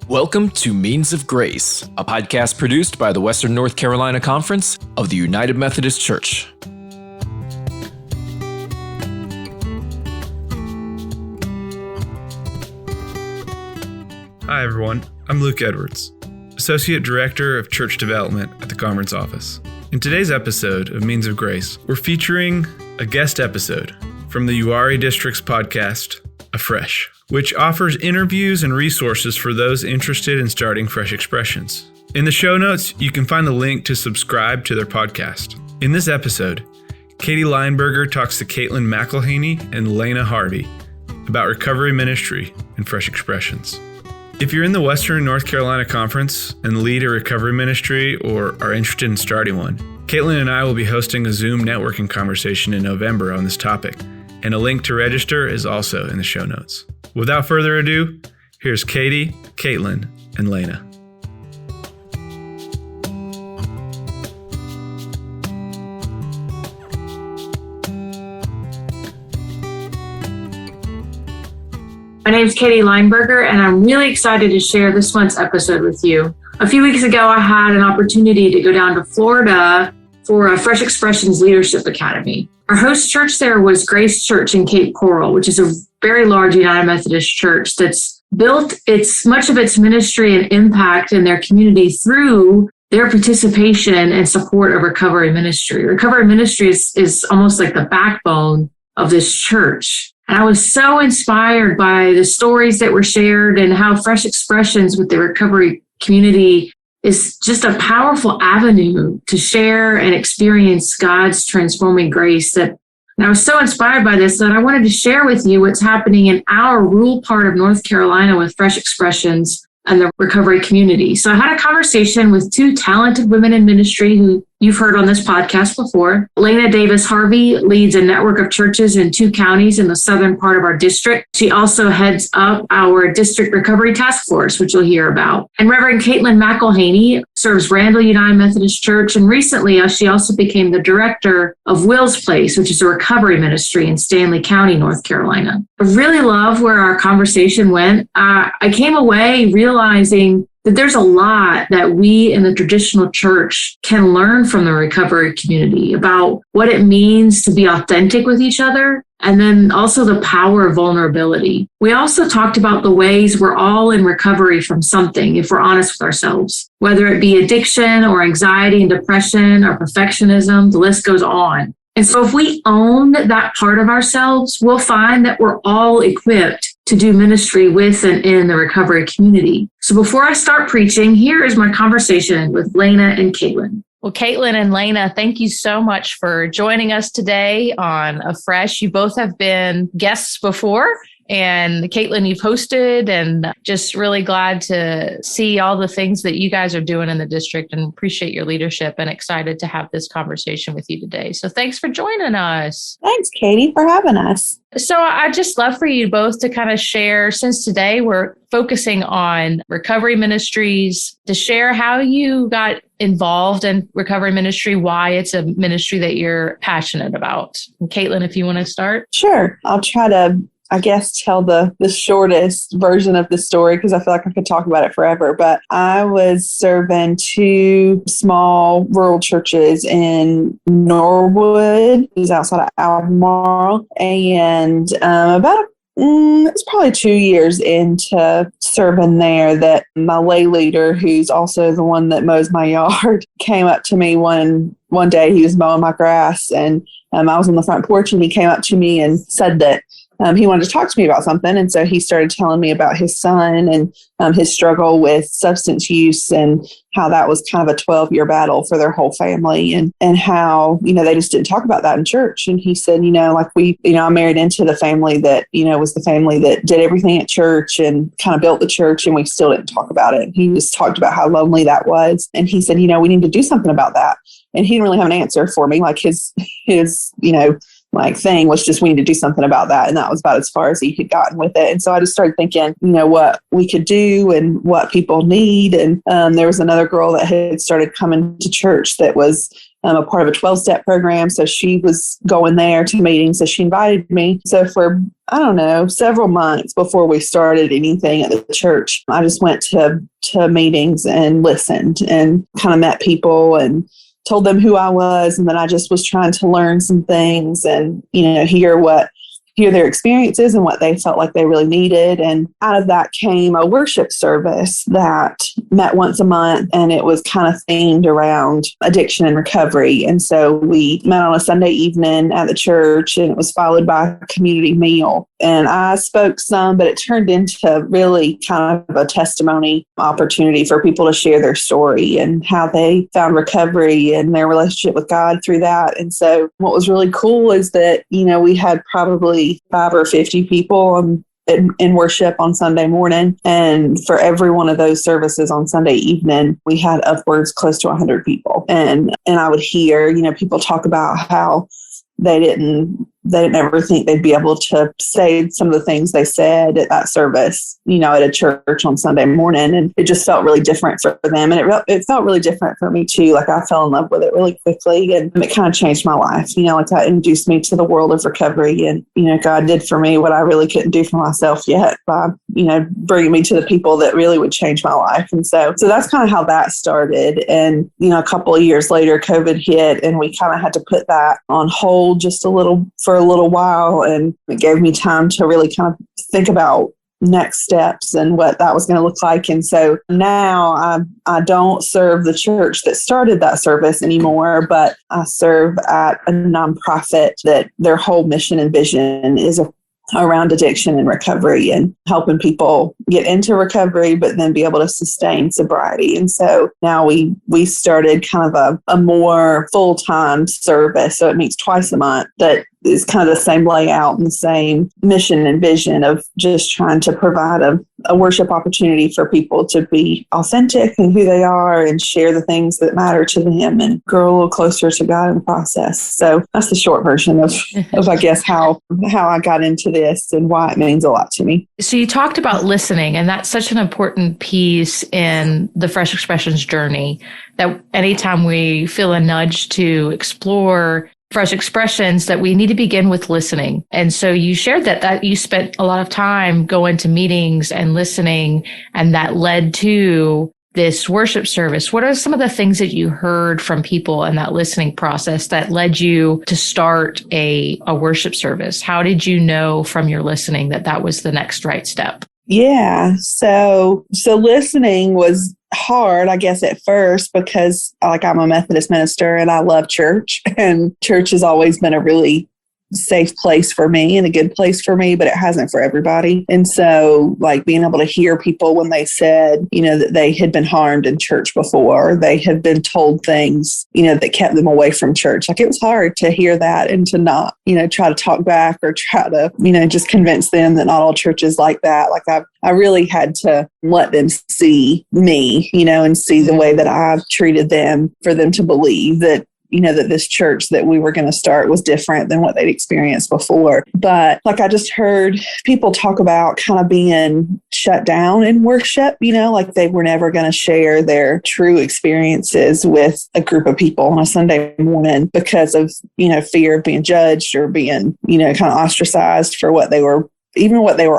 Welcome to Means of Grace, a podcast produced by the Western North Carolina Conference of the United Methodist Church. Hi everyone, I'm Luke Edwards, Associate Director of Church Development at the Conference Office. In today's episode of Means of Grace, we're featuring a guest episode from the Uwharrie District's podcast, Afresh, which offers interviews and resources for those interested in starting fresh expressions. In the show notes, you can find the link to subscribe to their podcast. In this episode, Katie Lineberger talks to Caitlin McElhaney and Lena Harvey about recovery ministry and fresh expressions. If you're in the Western North Carolina Conference and lead a recovery ministry or are interested in starting one, Caitlin and I will be hosting a Zoom networking conversation in November on this topic, and a link to register is also in the show notes. Without further ado, here's Katie, Caitlin, and Lena. My name is Katie Lineberger, and I'm really excited to share this month's episode with you. A few weeks ago, I had an opportunity to go down to Florida for a Fresh Expressions Leadership Academy. Our host church there was Grace Church in Cape Coral, which is a very large United Methodist church that's built much of its ministry and impact in their community through their participation and support of recovery ministry. Recovery ministry is almost like the backbone of this church. And I was so inspired by the stories that were shared and how Fresh Expressions with the recovery community is just a powerful avenue to share and experience God's transforming grace. And I was so inspired by this that I wanted to share with you what's happening in our rural part of North Carolina with Fresh Expressions and the recovery community. So I had a conversation with two talented women in ministry who you've heard on this podcast before. Lena Davis Harvey leads a network of churches in 2 counties in the southern part of our district. She also heads up our district recovery task force, which you'll hear about. And Reverend Caitlin McElhaney serves Randall United Methodist Church. And recently, she also became the director of Will's Place, which is a recovery ministry in Stanley County, North Carolina. I really love where our conversation went. I came away realizing that there's a lot that we in the traditional church can learn from the recovery community about what it means to be authentic with each other, and then also the power of vulnerability. We also talked about the ways we're all in recovery from something, if we're honest with ourselves, whether it be addiction or anxiety and depression or perfectionism, the list goes on. And so if we own that part of ourselves, we'll find that we're all equipped to do ministry with and in the recovery community. So before I start preaching, here is my conversation with Lena and Caitlin. Well, Caitlin and Lena, thank you so much for joining us today on Afresh. You both have been guests before. And Caitlin, you've hosted, and just really glad to see all the things that you guys are doing in the district and appreciate your leadership and excited to have this conversation with you today. So thanks for joining us. Thanks, Katie, for having us. So I'd just love for you both to kind of share, since today we're focusing on recovery ministries, to share how you got involved in recovery ministry, why it's a ministry that you're passionate about. And Caitlin, if you want to start. Sure. I'll try to tell the shortest version of the story because I feel like I could talk about it forever. But I was serving 2 small rural churches in Norwood, which is outside of Albemarle, and it's probably 2 years into serving there that my lay leader, who's also the one that mows my yard, came up to me one day. He was mowing my grass, and I was on the front porch, and he came up to me and said that he wanted to talk to me about something. And so he started telling me about his son and his struggle with substance use and how that was kind of a 12-year battle for their whole family and how, they just didn't talk about that in church. And he said, I married into the family that, was the family that did everything at church and kind of built the church, and we still didn't talk about it. He just talked about how lonely that was. And he said, we need to do something about that. And he didn't really have an answer for me. Like his thing was just, we need to do something about that. And that was about as far as he had gotten with it. And so I just started thinking, what we could do and what people need. And there was another girl that had started coming to church that was a part of a 12-step program. So she was going there to meetings. So she invited me. So for I don't know, several months before we started anything at the church. I just went to meetings and listened and kind of met people and told them who I was. And then I just was trying to learn some things and, hear their experiences and what they felt like they really needed. And out of that came a worship service that met once a month, and it was kind of themed around addiction and recovery. And so we met on a Sunday evening at the church, and it was followed by a community meal. And I spoke some, but it turned into really kind of a testimony opportunity for people to share their story and how they found recovery and their relationship with God through that. And so what was really cool is that, we had probably 5 or 50 people in worship on Sunday morning. And for every one of those services on Sunday evening, we had upwards close to 100 people. And I would hear, people talk about how they didn't ever think they'd be able to say some of the things they said at that service, at a church on Sunday morning. And it just felt really different for them. And it felt really different for me too. Like I fell in love with it really quickly, and it kind of changed my life. Like that introduced me to the world of recovery. And, God did for me what I really couldn't do for myself yet by, bringing me to the people that really would change my life. And so that's kind of how that started. And, a couple of years later, COVID hit, and we kind of had to put that on hold just for a little while. And it gave me time to really kind of think about next steps and what that was going to look like. And so now I don't serve the church that started that service anymore, but I serve at a nonprofit that their whole mission and vision is around addiction and recovery and helping people get into recovery, but then be able to sustain sobriety. And so now we started kind of a more full-time service. So it meets twice a month that is kind of the same layout and the same mission and vision of just trying to provide a worship opportunity for people to be authentic in who they are and share the things that matter to them and grow a little closer to God in the process. So that's the short version of I guess, how I got into this and why it means a lot to me. So you talked about listening, and that's such an important piece in the Fresh Expressions journey, that anytime we feel a nudge to explore Fresh Expressions, that we need to begin with listening. And so you shared that you spent a lot of time going to meetings and listening, and that led to this worship service. What are some of the things that you heard from people in that listening process that led you to start a worship service? How did you know from your listening that was the next right step? Yeah. So listening was hard, I guess, at first, because I'm a Methodist minister and I love church, and church has always been a really safe place for me and a good place for me, but it hasn't for everybody. And so being able to hear people when they said, that they had been harmed in church before, they had been told things, that kept them away from church. It was hard to hear that and to not, try to talk back or try to, just convince them that not all church is like that. I really had to let them see me, and see the way that I've treated them for them to believe that, that this church that we were going to start was different than what they'd experienced before. But I just heard people talk about kind of being shut down in worship, they were never going to share their true experiences with a group of people on a Sunday morning because of, fear of being judged or being, kind of ostracized for what they were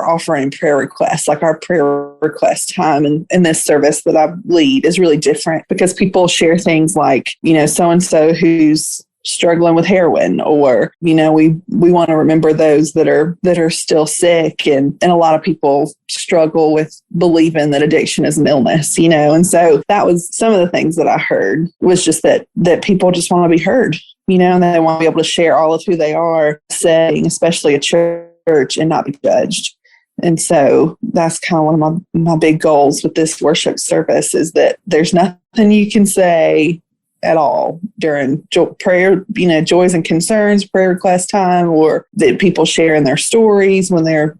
offering in prayer requests. Our prayer request time in this service that I lead is really different because people share things like, so-and-so who's struggling with heroin, or, we want to remember those that are still sick. And a lot of people struggle with believing that addiction is an illness, and so that was some of the things that I heard was just that people just want to be heard, and they want to be able to share all of who they are, saying, especially a church, and not be judged. And so that's kind of one of my big goals with this worship service is that there's nothing you can say at all during prayer, joys and concerns, prayer request time, or that people sharing their stories when they're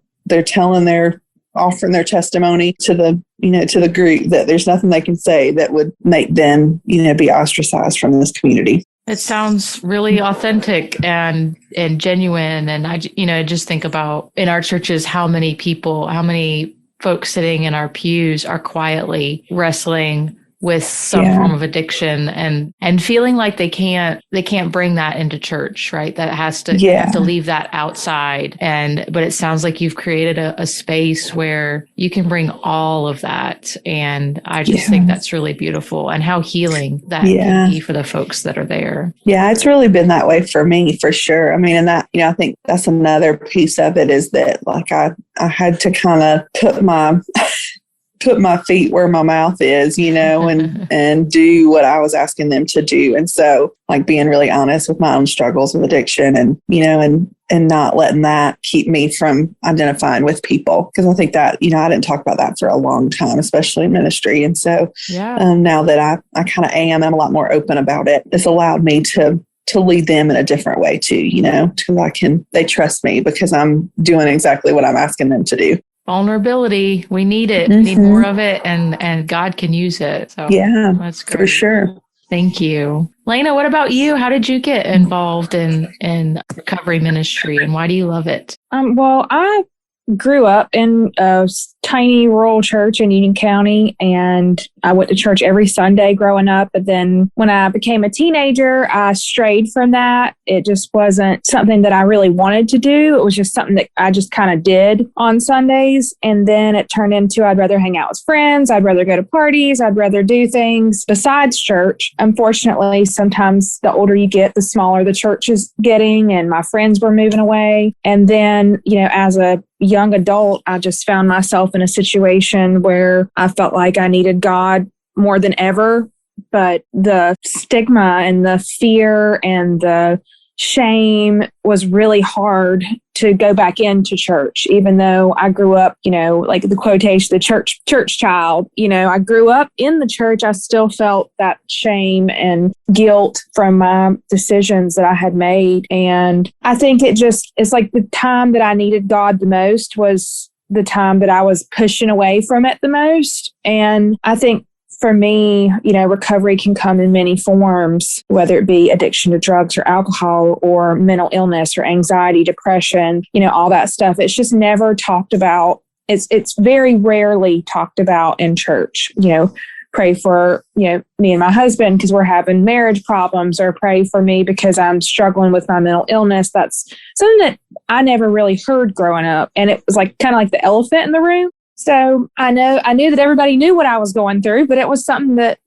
offering their testimony to the group, that there's nothing they can say that would make them, be ostracized from this community. It sounds really authentic and genuine. And I just think about in our churches, how many folks sitting in our pews are quietly wrestling with some form of addiction and feeling like they can't bring that into church, right? That has to they have to leave that outside. But it sounds like you've created a space where you can bring all of that. And I just think that's really beautiful, and how healing that can be for the folks that are there. Yeah, it's really been that way for me, for sure. I mean, and that, I think that's another piece of it, is that like I had to kind of put my feet where my mouth is, and do what I was asking them to do. And so like being really honest with my own struggles with addiction and not letting that keep me from identifying with people. Because I think that, I didn't talk about that for a long time, especially in ministry. And so now that I kind of I'm a lot more open about it. It's allowed me to lead them in a different way too, because they trust me because I'm doing exactly what I'm asking them to do. Vulnerability. We need it. We need more of it, and God can use it. So that's great. For sure. Thank you. Lena, what about you? How did you get involved in recovery ministry, and why do you love it? Well, I grew up in a tiny rural church in Union County, and I went to church every Sunday growing up. But then when I became a teenager, I strayed from that. It just wasn't something that I really wanted to do. It was just something that I just kind of did on Sundays. And then it turned into I'd rather hang out with friends. I'd rather go to parties. I'd rather do things besides church. Unfortunately, sometimes the older you get, the smaller the church is getting, and my friends were moving away. And then, as a young adult, I just found myself in a situation where I felt like I needed God more than ever. But the stigma and the fear and the shame was really hard to go back into church, even though I grew up, like the quotation, the church child, I grew up in the church. I still felt that shame and guilt from my decisions that I had made. And I think it's like the time that I needed God the most was the time that I was pushing away from it the most. And I think for me, recovery can come in many forms, whether it be addiction to drugs or alcohol or mental illness or anxiety, depression, all that stuff. It's just never talked about. It's very rarely talked about in church. Pray for, me and my husband because we're having marriage problems, or pray for me because I'm struggling with my mental illness. That's something that I never really heard growing up. And it was like kind of like the elephant in the room. So I knew that everybody knew what I was going through, but it was something that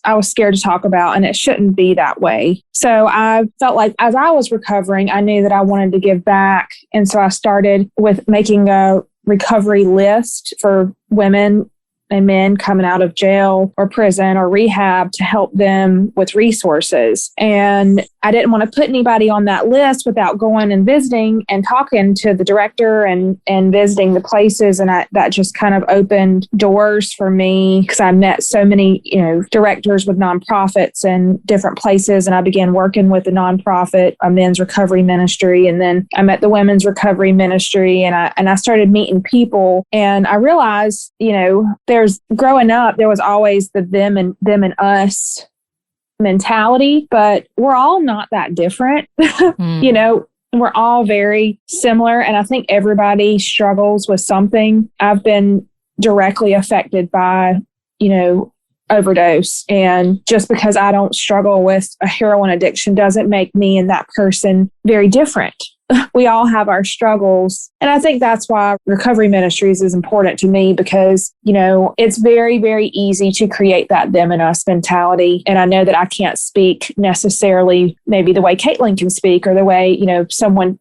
I was scared to talk about, and it shouldn't be that way. So I felt like as I was recovering, I knew that I wanted to give back. And so I started with making a recovery list for women and men coming out of jail or prison or rehab to help them with resources. And I didn't want to put anybody on that list without going and visiting and talking to the director and visiting the places. And that just kind of opened doors for me because I met so many, directors with nonprofits and different places. And I began working with a nonprofit, a men's recovery ministry. And then I met the women's recovery ministry, and I started meeting people. And I realized, growing up, there was always the them and us mentality, but we're all not that different. We're all very similar. And I think everybody struggles with something. I've been directly affected by, overdose. And just because I don't struggle with a heroin addiction doesn't make me and that person very different. We all have our struggles. And I think that's why recovery ministries is important to me because, it's very, very easy to create that them and us mentality. And I know that I can't speak necessarily maybe the way Caitlin can speak or the way, someone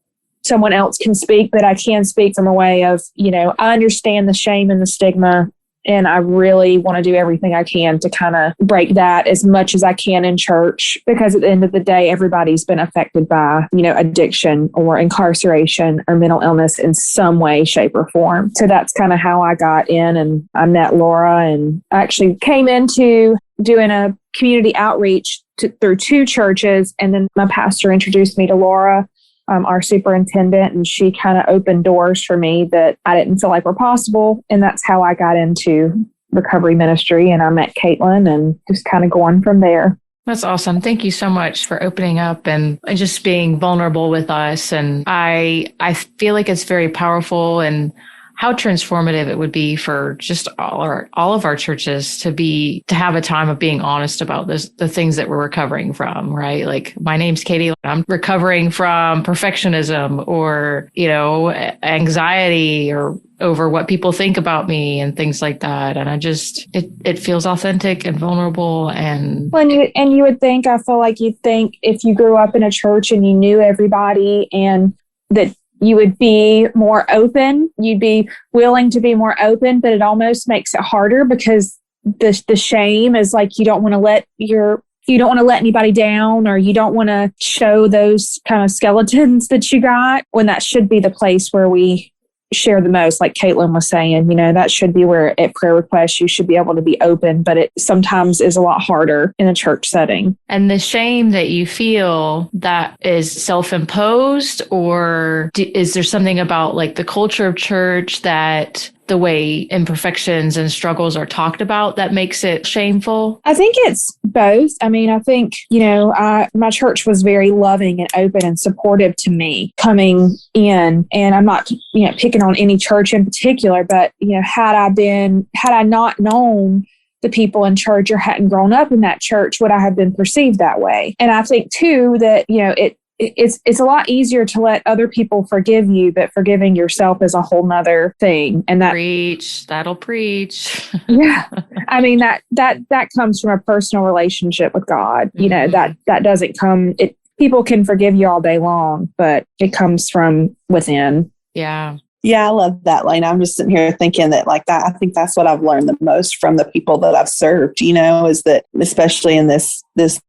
else can speak, but I can speak from a way of, I understand the shame and the stigma. And I really want to do everything I can to kind of break that as much as I can in church, because at the end of the day, everybody's been affected by, addiction or incarceration or mental illness in some way, shape, or form. So that's kind of how I got in, and I met Laura, and I actually came into doing a community outreach through two churches. And then my pastor introduced me to Laura, our superintendent, and she kind of opened doors for me that I didn't feel like were possible. And that's how I got into recovery ministry. And I met Caitlin and just kind of going from there. That's awesome. Thank you so much for opening up and just being vulnerable with us. And I feel like it's very powerful. And how transformative it would be for just all of our churches to have a time of being honest about the things that we're recovering from, right? Like, my name's Katie. I'm recovering from perfectionism or, anxiety or over what people think about me and things like that. And it feels authentic and vulnerable. And you would think, I feel like you'd think if you grew up in a church and you knew everybody and that you would be more open, you'd be willing to be more open, but it almost makes it harder because the shame is like, you don't want to let anybody down, or you don't want to show those kind of skeletons that you got, when that should be the place where we share the most. Like Caitlin was saying, that should be where at prayer requests you should be able to be open, but it sometimes is a lot harder in a church setting. And the shame that you feel, that is self-imposed, or is there something about like the culture of church that the way imperfections and struggles are talked about that makes it shameful? I think it's both. I mean, I think, my church was very loving and open and supportive to me coming in. And I'm not, picking on any church in particular, but, had I not known the people in church or hadn't grown up in that church, would I have been perceived that way? And I think too that, it's a lot easier to let other people forgive you, but forgiving yourself is a whole nother thing. And that'll preach. Yeah. I mean, that comes from a personal relationship with God. That doesn't come, people can forgive you all day long, but it comes from within. Yeah. Yeah, I love that, Lane. I'm just sitting here thinking that I think that's what I've learned the most from the people that I've served, is that especially in this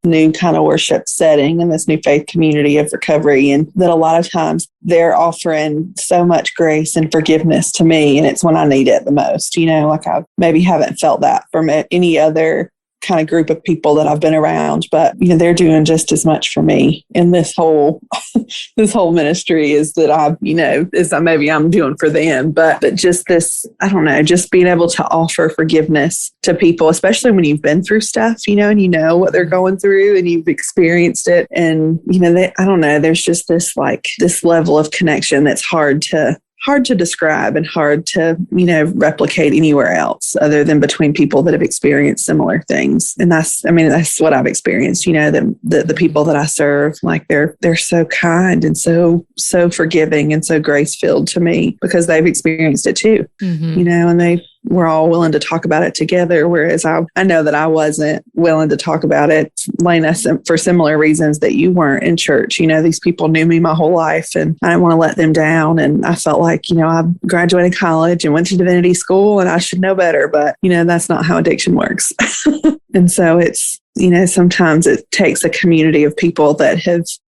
new kind of worship setting and this new faith community of recovery, and that a lot of times they're offering so much grace and forgiveness to me. And it's when I need it the most, like I maybe haven't felt that from any other kind of group of people that I've been around, but they're doing just as much for me in this whole ministry as that as maybe I'm doing for them. But just this, I don't know, just being able to offer forgiveness to people, especially when you've been through stuff, and what they're going through and you've experienced it, and I don't know, there's just this level of connection that's hard to describe and hard to, replicate anywhere else other than between people that have experienced similar things. And that's what I've experienced, the people that I serve, like they're so kind and so forgiving and so grace-filled to me because they've experienced it too, and we're all willing to talk about it together. Whereas I know that I wasn't willing to talk about it, Lena, for similar reasons that you weren't in church. These people knew me my whole life and I didn't want to let them down. And I felt like, I graduated college and went to divinity school and I should know better, but that's not how addiction works. And so it's, sometimes it takes a community of people that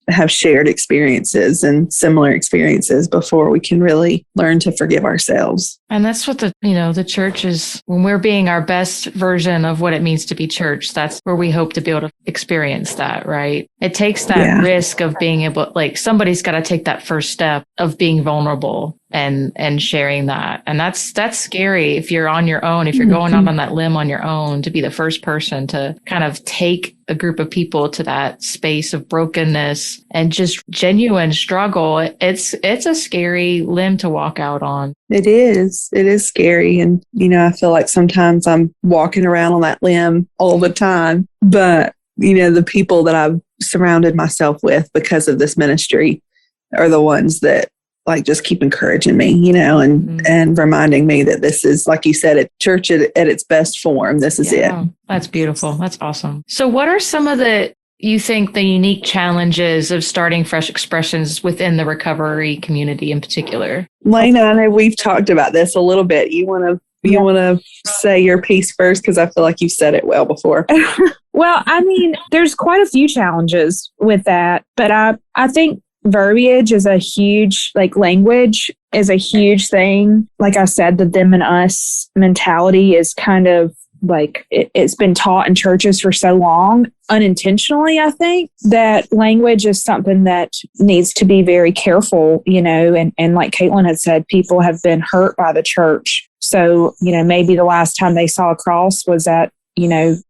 have shared experiences and similar experiences before we can really learn to forgive ourselves. And that's what the church is, when we're being our best version of what it means to be church, that's where we hope to be able to experience that, right? It takes that risk of being able, somebody's got to take that first step of being vulnerable and sharing that. And that's scary if you're on your own, if you're going out on that limb on your own, to be the first person to kind of take a group of people to that space of brokenness and just genuine struggle. It's a scary limb to walk out on. It is scary. And, I feel like sometimes I'm walking around on that limb all the time, but, the people that I've surrounded myself with because of this ministry are the ones that just keep encouraging me, and reminding me that this is, like you said, at church at its best form. This is it. That's beautiful. That's awesome. So what are some of the unique challenges of starting Fresh Expressions within the recovery community in particular? Lena, I know we've talked about this a little bit. You want to say your piece first? Because I feel like you've said it well before. Well, there's quite a few challenges with that, but I think verbiage is a huge, language is a huge thing. Like I said, the them and us mentality is kind of it's been taught in churches for so long, unintentionally. I think that language is something that needs to be very careful, and like Caitlin had said, people have been hurt by the church. So, maybe the last time they saw a cross was at,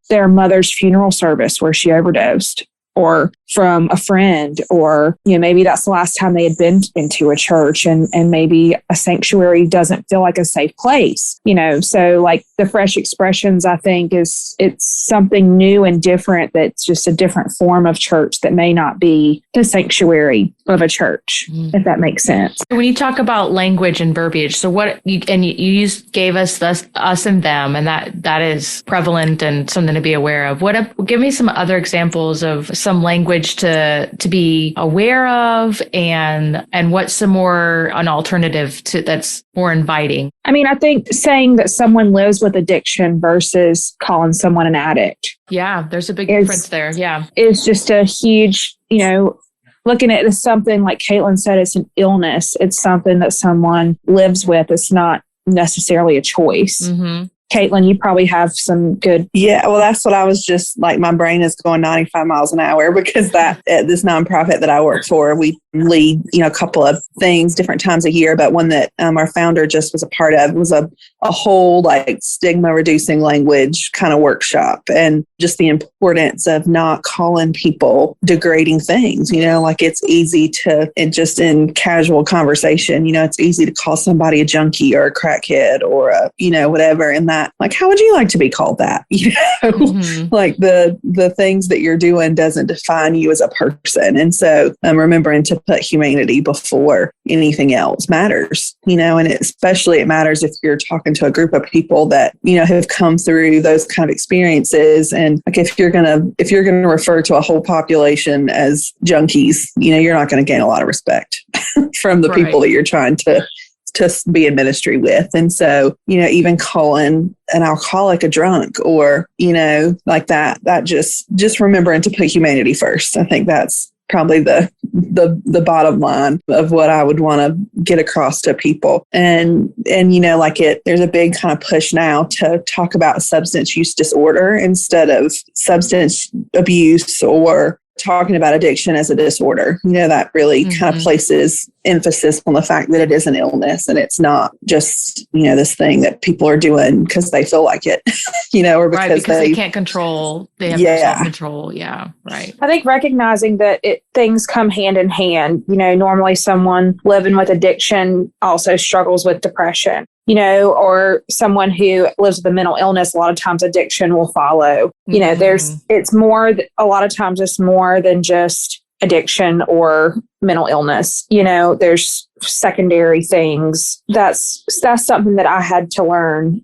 their mother's funeral service where she overdosed. Or from a friend, or, maybe that's the last time they had been into a church, and maybe a sanctuary doesn't feel like a safe place, so like the Fresh Expressions, I think it's something new and different. That's just a different form of church that may not be the sanctuary of a church, if that makes sense. When you talk about language and verbiage, so what you gave us us and them, and that is prevalent and something to be aware of. Give me some other examples of some language to be aware of, and what's some more an alternative to that's more inviting. I mean, I think saying that someone lives with addiction versus calling someone an addict. Yeah, there's a big difference there. Yeah. It's just a huge, looking at it as something like Caitlin said, it's an illness. It's something that someone lives with. It's not necessarily a choice. Mm-hmm. Caitlin, you probably have some good. Yeah, well, that's what I was just like, my brain is going 95 miles an hour because that at this nonprofit that I work for, we lead, a couple of things different times a year. But one that our founder just was a part of was a whole like stigma reducing language kind of workshop, and just the importance of not calling people degrading things. Like it's easy to, and just in casual conversation, it's easy to call somebody a junkie or a crackhead or a, whatever. And that, like, how would you like to be called that? Mm-hmm. Like the things that you're doing doesn't define you as a person. And so remembering to put humanity before anything else matters, and especially it matters if you're talking to a group of people that, have come through those kind of experiences. And like, if you're going to refer to a whole population as junkies, you're not going to gain a lot of respect from the people that you're trying to be in ministry with. And so, even calling an alcoholic a drunk or, like that just remembering to put humanity first. I think that's probably the bottom line of what I would want to get across to people. And there's a big kind of push now to talk about substance use disorder instead of substance abuse, or talking about addiction as a disorder. That really kind of places emphasis on the fact that it is an illness and it's not just, this thing that people are doing because they feel like it, or because they can't control, they have no self-control. Yeah. Right. I think recognizing that things come hand in hand, normally someone living with addiction also struggles with depression, or someone who lives with a mental illness, a lot of times addiction will follow. It's more, a lot of times it's more than just addiction or mental illness. There's secondary things. That's something that I had to learn.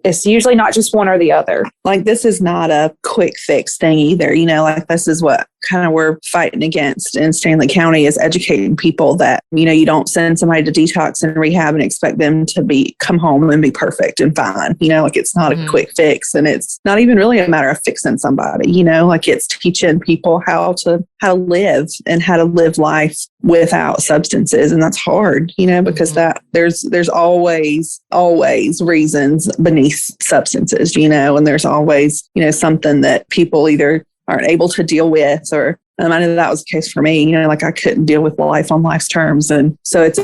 It's usually not just one or the other. Like, this is not a quick fix thing either. Like, this is what kind of we're fighting against in Stanley County, is educating people that, you don't send somebody to detox and rehab and expect them to come home and be perfect and fine. Like, it's not a quick fix, and it's not even really a matter of fixing somebody, like it's teaching people how to live and how to live life without substances. And that's hard, because that there's always reasons beneath substances, and there's always, something that people either aren't able to deal with, or I know that was the case for me, like I couldn't deal with life on life's terms. And so it's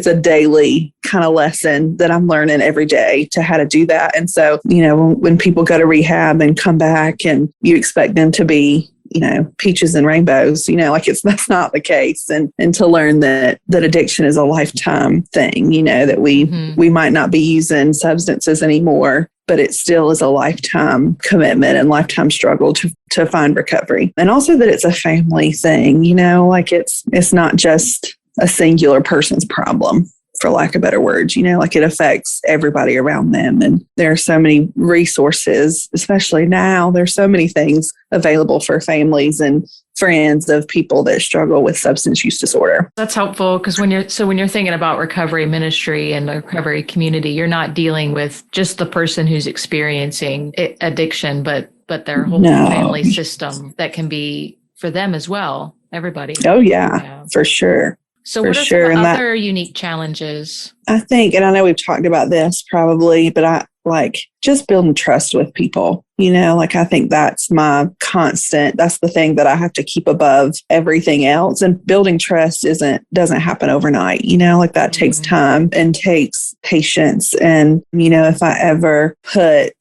a daily kind of lesson that I'm learning every day to how to do that. And so, when people go to rehab and come back and you expect them to be, peaches and rainbows, like that's not the case. And to learn that addiction is a lifetime thing, that we might not be using substances anymore, but it still is a lifetime commitment and lifetime struggle to find recovery. And also that it's a family thing, like it's not just a singular person's problem, for lack of better words, like it affects everybody around them. And there are so many resources, especially now, there's so many things available for families and friends of people that struggle with substance use disorder. That's helpful, because when you're thinking about recovery ministry and the recovery community, you're not dealing with just the person who's experiencing addiction, but their whole family system that can be for them as well. Everybody. Oh yeah. For sure. So what are some other unique challenges? I think, and I know we've talked about this probably, but I like just building trust with people, like I think that's my constant. That's the thing that I have to keep above everything else. And building trust doesn't happen overnight, like that takes time and takes patience. And, if I ever put,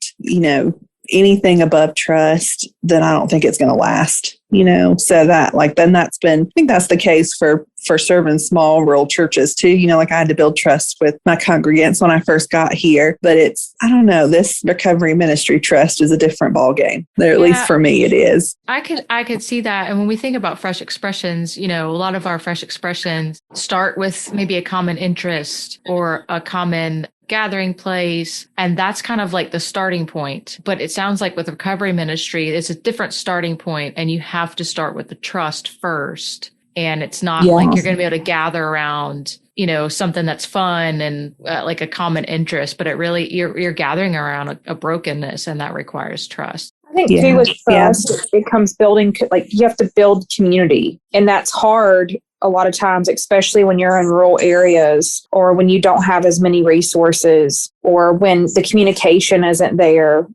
anything above trust, then I don't think it's going to last, so that then I think that's the case for serving small rural churches too. I had to build trust with my congregants when I first got here, but I don't know, this recovery ministry trust is a different ballgame. At least for me, it is. I could see that. And when we think about fresh expressions, a lot of our fresh expressions start with maybe a common interest or a common gathering place. And that's kind of like the starting point. But it sounds like with recovery ministry, it's a different starting point, and you have to start with the trust first. And it's not like you're going to be able to gather around, something that's fun and like a common interest, but it really, you're gathering around a brokenness, and that requires trust. I think too with trust, it comes building, you have to build community, and that's hard a lot of times, especially when you're in rural areas or when you don't have as many resources or when the communication isn't there.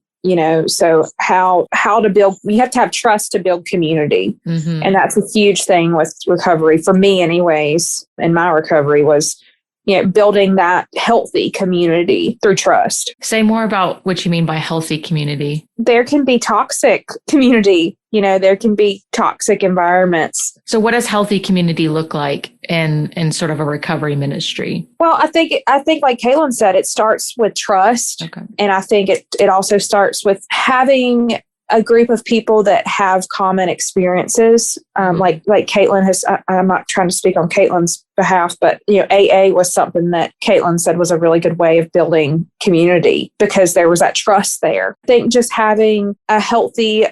So how to build, you have to have trust to build community. Mm-hmm. And that's a huge thing with recovery for me anyways. And my recovery was, building that healthy community through trust. Say more about what you mean by healthy community. There can be toxic community. There can be toxic environments. So what does healthy community look like in sort of a recovery ministry? Well, I think like Caitlin said, it starts with trust. Okay. And I think it also starts with having a group of people that have common experiences. Like Caitlin has, I'm not trying to speak on Caitlin's behalf, but, AA was something that Caitlin said was a really good way of building community because there was that trust there. I think just having a healthy,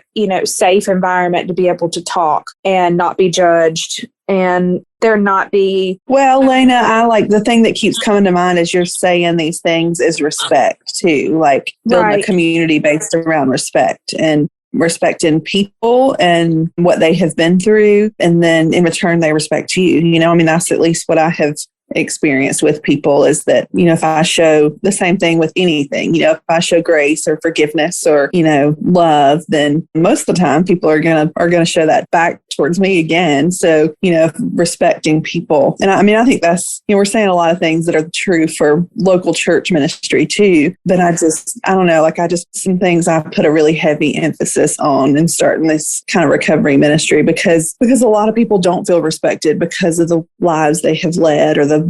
safe environment to be able to talk and not be judged and there not be. Well, Lena, I like the thing that keeps coming to mind as you're saying these things is respect too, like building a community based around respect and respecting people and what they have been through. And then in return, they respect you. That's at least what I have experienced with people is that, if I show the same thing with anything, if I show grace or forgiveness or, love, then most of the time people are going to show that back towards me again. So, respecting people. And I think that's, we're saying a lot of things that are true for local church ministry too. But I don't know, some things I put a really heavy emphasis on in starting this kind of recovery ministry because a lot of people don't feel respected because of the lives they have led or the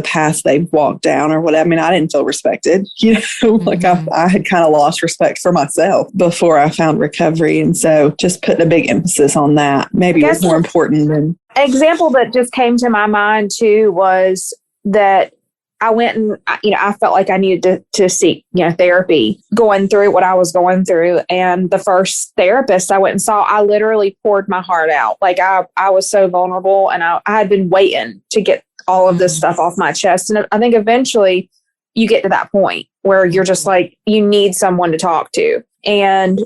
paths they've walked down or whatever. I didn't feel respected, mm-hmm. I had kind of lost respect for myself before I found recovery. And so just putting a big emphasis on that maybe was more important than. An example that just came to my mind too was that I went and, I felt like I needed to seek, therapy going through what I was going through. And the first therapist I went and saw, I literally poured my heart out. Like I was so vulnerable and I had been waiting to get all of this stuff off my chest. And I think eventually you get to that point where you're just like, you need someone to talk to. And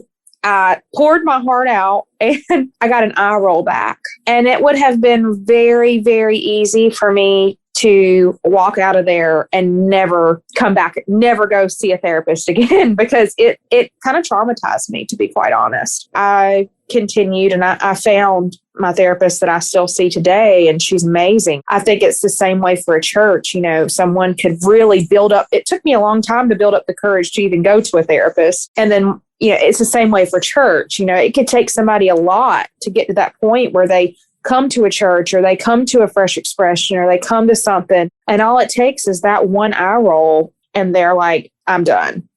I poured my heart out and I got an eye roll back. And it would have been very, very easy for me to walk out of there and never come back, never go see a therapist again, because it kind of traumatized me, to be quite honest. I continued and I found my therapist that I still see today, and she's amazing. I think it's the same way for a church. Someone could really build up. It took me a long time to build up the courage to even go to a therapist. And then, it's the same way for church. It could take somebody a lot to get to that point where they come to a church or they come to a fresh expression or they come to something. And all it takes is that one eye roll and they're like, I'm done.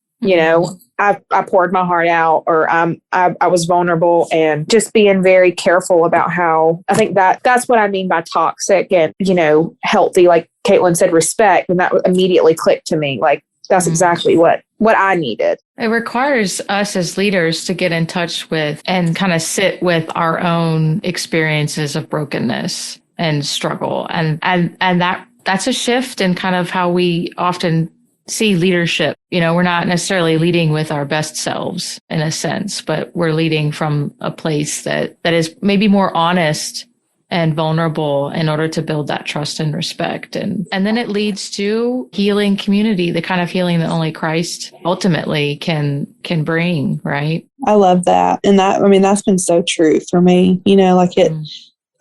I poured my heart out, or I was vulnerable, and just being very careful about how I think that's what I mean by toxic and, healthy, like Caitlin said, respect. And that immediately clicked to me. Like, that's exactly what I needed. It requires us as leaders to get in touch with and kind of sit with our own experiences of brokenness and struggle. And that's a shift in kind of how we often see leadership. We're not necessarily leading with our best selves in a sense, but we're leading from a place that is maybe more honest and vulnerable in order to build that trust and respect. And then it leads to healing community, the kind of healing that only Christ ultimately can bring, right? I love that. And that's been so true for me.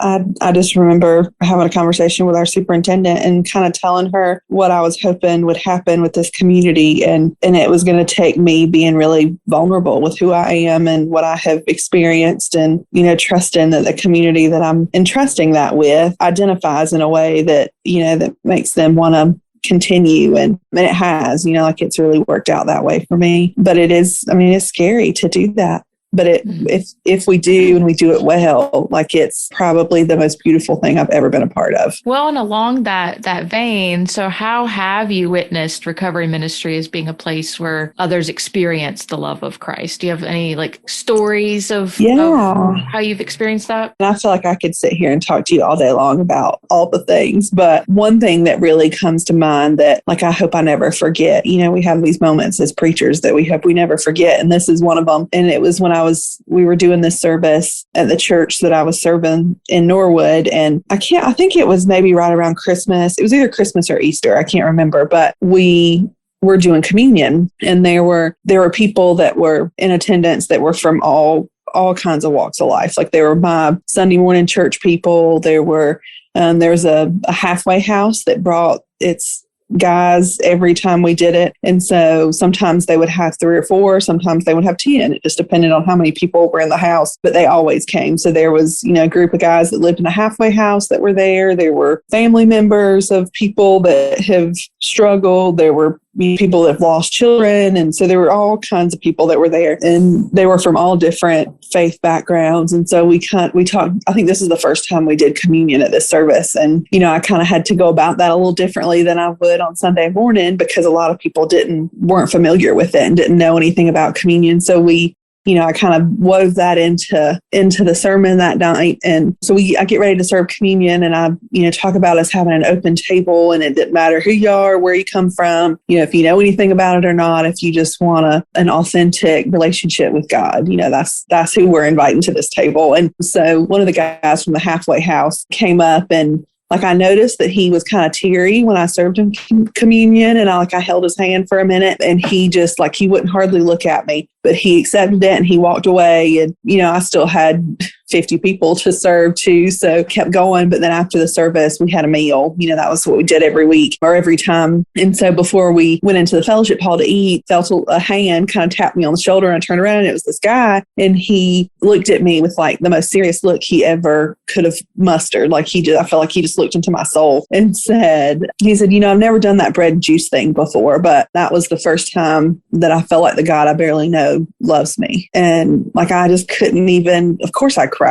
I just remember having a conversation with our superintendent and kind of telling her what I was hoping would happen with this community. And it was going to take me being really vulnerable with who I am and what I have experienced, and, trusting that the community that I'm entrusting that with identifies in a way that, that makes them want to continue. And it has, it's really worked out that way for me. But it's scary to do that. But if we do and we do it well, it's probably the most beautiful thing I've ever been a part of. Well, and along that vein, so how have you witnessed recovery ministry as being a place where others experience the love of Christ? Do you have any stories of how you've experienced that? And I feel like I could sit here and talk to you all day long about all the things. But one thing that really comes to mind that I hope I never forget, we have these moments as preachers that we hope we never forget. And this is one of them. And it was when we were doing this service at the church that I was serving in Norwood. And I think it was maybe right around Christmas. It was either Christmas or Easter. I can't remember, but we were doing communion, and there were people that were in attendance that were from all kinds of walks of life. There were my Sunday morning church people. There was a halfway house that brought its guys every time we did it. And so sometimes they would have 3 or 4, sometimes they would have 10. It just depended on how many people were in the house, but they always came. So there was, a group of guys that lived in a halfway house that were there. There were family members of people that have struggled. There were people that have lost children. And so there were all kinds of people that were there, and they were from all different faith backgrounds. And so we talked, I think this is the first time we did communion at this service. And, I kind of had to go about that a little differently than I would on Sunday morning, because a lot of people weren't familiar with it and didn't know anything about communion. So I kind of wove that into the sermon that night. And so I get ready to serve communion, and I, talk about us having an open table, and it didn't matter who you are, where you come from, if you know anything about it or not, if you just want an authentic relationship with God, that's who we're inviting to this table. And so one of the guys from the halfway house came up, and I noticed that he was kind of teary when I served him communion, and I held his hand for a minute, and he just he wouldn't hardly look at me, but he accepted it and he walked away. And, I still had 50 people to serve too, so kept going. But then after the service, we had a meal. That was what we did every week or every time. And so before we went into the fellowship hall to eat, felt a hand kind of tapped me on the shoulder, and I turned around, and it was this guy, and he looked at me with the most serious look he ever could have mustered. I felt like he just looked into my soul and he said, I've never done that bread and juice thing before, but that was the first time that I felt like the God I barely know loves me. And I just couldn't even, of course I cried,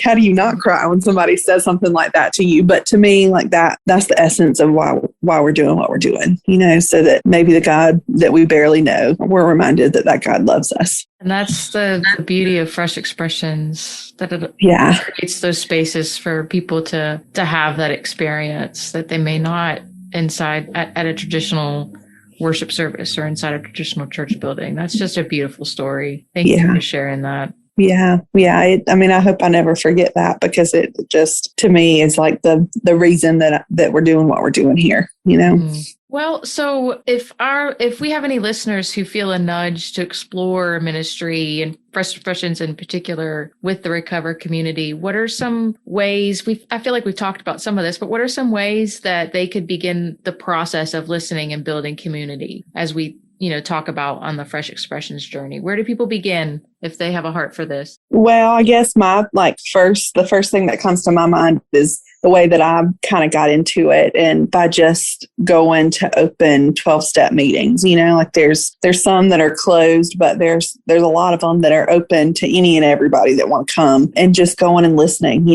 how do you not cry when somebody says something like that to you? But to me, that's the essence of why we're doing what we're doing, so that maybe the God that we barely know, we're reminded that God loves us. And that's the beauty of Fresh Expressions, that it creates those spaces for people to have that experience that they may not inside at a traditional worship service or inside a traditional church building. That's just a beautiful story. Thank you for sharing that. Yeah. I hope I never forget that, because it just, to me, is the reason that we're doing what we're doing here, Mm-hmm. Well, so if we have any listeners who feel a nudge to explore ministry and Fresh Expressions in particular with the Recover community, what are some ways I feel like we've talked about some of this, but what are some ways that they could begin the process of listening and building community as we, talk about on the Fresh Expressions journey? Where do people begin if they have a heart for this? Well, I guess the first thing that comes to my mind is the way that I kind of got into it, and by just going to open 12-step meetings. There's some that are closed, but there's a lot of them that are open to any and everybody that want to come, and just going and listening.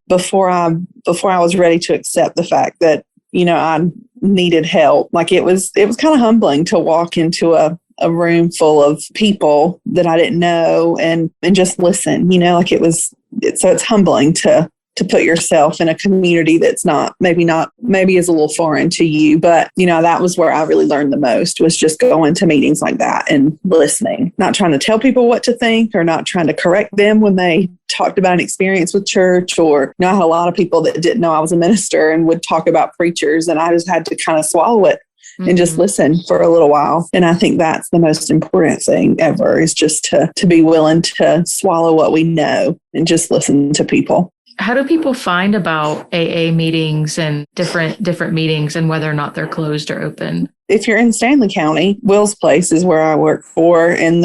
Before I was ready to accept the fact that I needed help, it was kind of humbling to walk into a room full of people that I didn't know and just listen. So it's humbling to put yourself in a community that's maybe is a little foreign to you. But, that was where I really learned the most, was just going to meetings like that and listening, not trying to tell people what to think or not trying to correct them when they talked about an experience with church. Or, I had a lot of people that didn't know I was a minister and would talk about preachers, and I just had to kind of swallow it and just listen for a little while. And I think that's the most important thing ever, is just to be willing to swallow what we know and just listen to people. How do people find about AA meetings and different meetings and whether or not they're closed or open? If you're in Stanley County, Will's Place is where I work for, and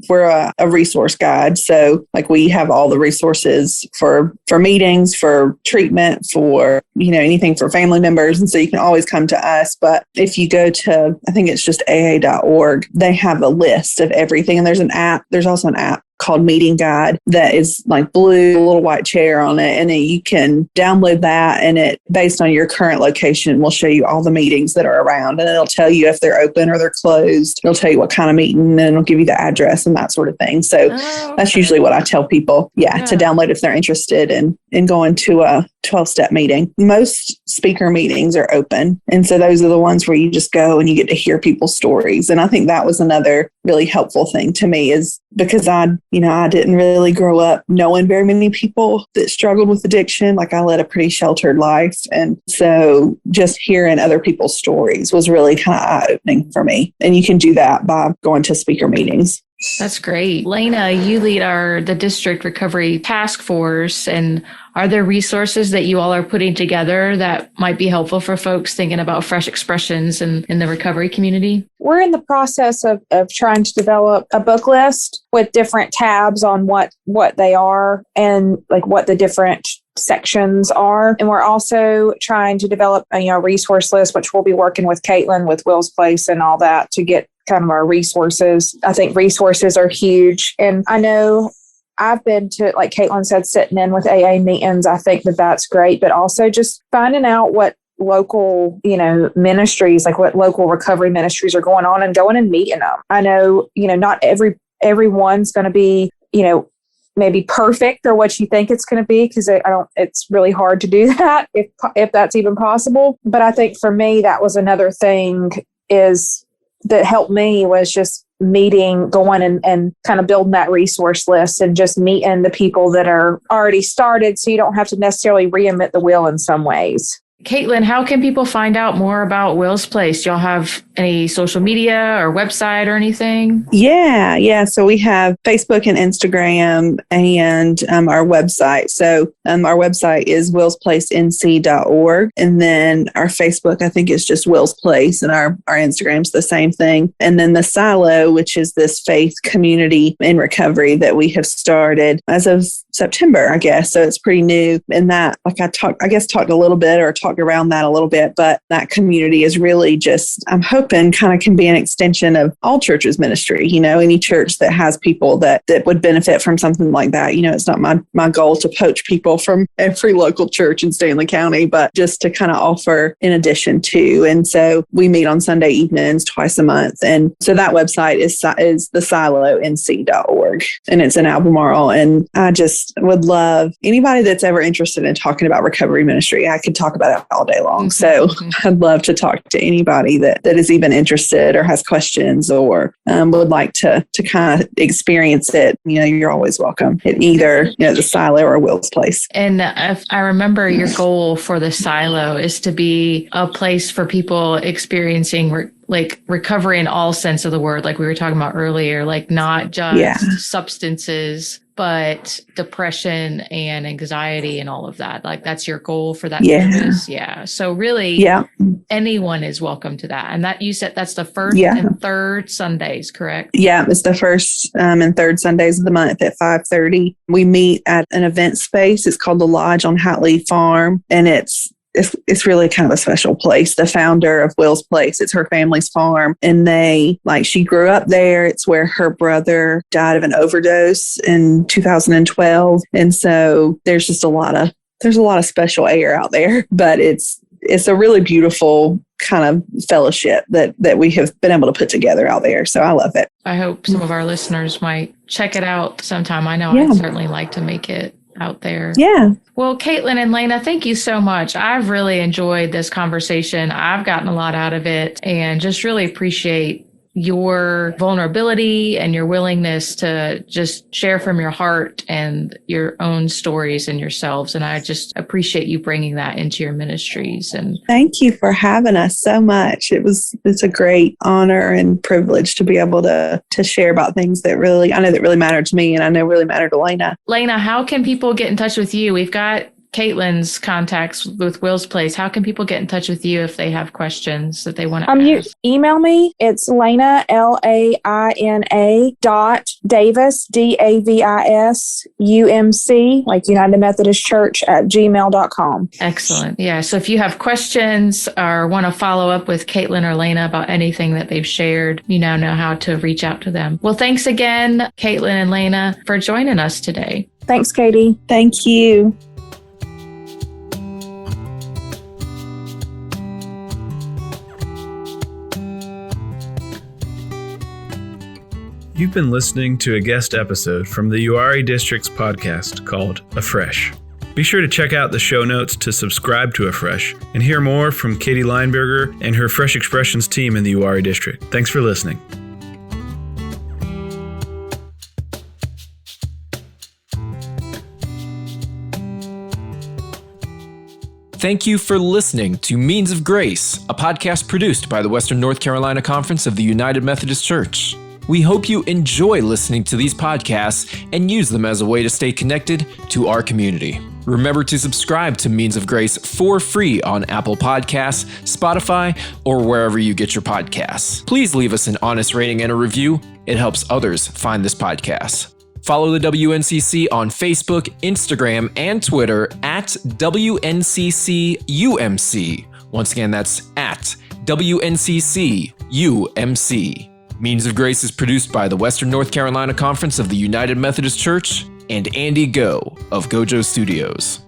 we're a resource guide. So we have all the resources for meetings, for treatment, for, anything for family members. And so you can always come to us. But if you go to, I think it's just aa.org, they have a list of everything. And there's an app. There's also an app called Meeting Guide that is blue, a little white chair on it. And then you can download that, and it, based on your current location, will show you all the meetings that are around, and it'll tell you if they're open or they're closed. It'll tell you what kind of meeting, and it'll give you the address and that sort of thing. So that's usually what I tell people, to download if they're interested in going to a 12-step meeting. Most speaker meetings are open. And so those are the ones where you just go and you get to hear people's stories. And I think that was another really helpful thing to me, is because I didn't really grow up knowing very many people that struggled with addiction. I led a pretty sheltered life. And so just hearing other people's stories was really kind of eye-opening for me. And you can do that by going to speaker meetings. That's great. Lena, you lead the district recovery task force. And are there resources that you all are putting together that might be helpful for folks thinking about fresh expressions in the recovery community? We're in the process of trying to develop a book list with different tabs on what they are and what the different sections are. And we're also trying to develop a resource list, which we'll be working with Caitlin with Will's Place and all that to get kind of our resources. I think resources are huge. And I know I've been to, like Caitlin said, sitting in with AA meetings. I think that's great, but also just finding out what local, ministries, what local recovery ministries are going on and going and meeting them. I know, not everyone's going to be, maybe perfect or what you think it's going to be, because it's really hard to do that if that's even possible. But I think for me, that was another thing that helped me, was just going and kind of building that resource list and just meeting the people that are already started, so you don't have to necessarily reinvent the wheel in some ways. Caitlin, how can people find out more about Will's Place? Do y'all have any social media or website or anything? Yeah. So we have Facebook and Instagram and our website. So our website is willsplacenc.org. And then our Facebook, I think it's just Will's Place, and our Instagram's the same thing. And then the Silo, which is this faith community in recovery that we have started as of September, I guess. So it's pretty new. And that, I talked a little bit, or talked around that a little bit, but that community is really just, I'm hoping, kind of can be an extension of all churches' ministry. Any church that has people that would benefit from something like that. It's not my goal to poach people from every local church in Stanley County, but just to kind of offer in addition to. And so we meet on Sunday evenings twice a month. And so that website is the silonc.org, and it's in Albemarle. And I just would love anybody that's ever interested in talking about recovery ministry. I could talk about it all day long. So I'd love to talk to anybody that is even interested or has questions or would like to kind of experience it. You're always welcome at either the Silo or Will's Place. And if I remember, your goal for the Silo is to be a place for people experiencing recovery in all sense of the word, like we were talking about earlier, not just substances, but depression and anxiety and all of that. That's your goal for that service. Yeah. So really, anyone is welcome to that. And that, you said that's the first and third Sundays, correct? Yeah, it's the first and third Sundays of the month at 5:30. We meet at an event space. It's called the Lodge on Hatley Farm, and it's really kind of a special place. The founder of Will's Place, it's her family's farm, and she grew up there. It's where her brother died of an overdose in 2012. And so there's just a lot of special air out there, but it's a really beautiful kind of fellowship that we have been able to put together out there. So I love it. I hope some of our listeners might check it out sometime. I know I'd certainly like to make it out there. Yeah. Well, Caitlin and Lena, thank you so much. I've really enjoyed this conversation. I've gotten a lot out of it, and just really appreciate your vulnerability and your willingness to just share from your heart and your own stories and yourselves. And I just appreciate you bringing that into your ministries. And thank you for having us so much. It's a great honor and privilege to be able to share about things that really matter to me, and I know really matter to Lena. Lena, how can people get in touch with you? We've got Caitlin's contacts with Will's Place. How can people get in touch with you if they have questions that they want to You ask? email me. It's Lena, LAINA Davis, DAVIS UMC, like United Methodist Church @gmail.com. Excellent. Yeah. So if you have questions or want to follow up with Caitlin or Lena about anything that they've shared, you now know how to reach out to them. Well, thanks again, Caitlin and Lena, for joining us today. Thanks, Katie. Thank you. You've been listening to a guest episode from the Uwharrie District's podcast called Afresh. Be sure to check out the show notes to subscribe to Afresh and hear more from Katie Lineberger and her Fresh Expressions team in the Uwharrie District. Thanks for listening. Thank you for listening to Means of Grace, a podcast produced by the Western North Carolina Conference of the United Methodist Church. We hope you enjoy listening to these podcasts and use them as a way to stay connected to our community. Remember to subscribe to Means of Grace for free on Apple Podcasts, Spotify, or wherever you get your podcasts. Please leave us an honest rating and a review. It helps others find this podcast. Follow the WNCC on Facebook, Instagram, and Twitter at WNCCUMC. Once again, that's at WNCCUMC. Means of Grace is produced by the Western North Carolina Conference of the United Methodist Church and Andy Go of Gojo Studios.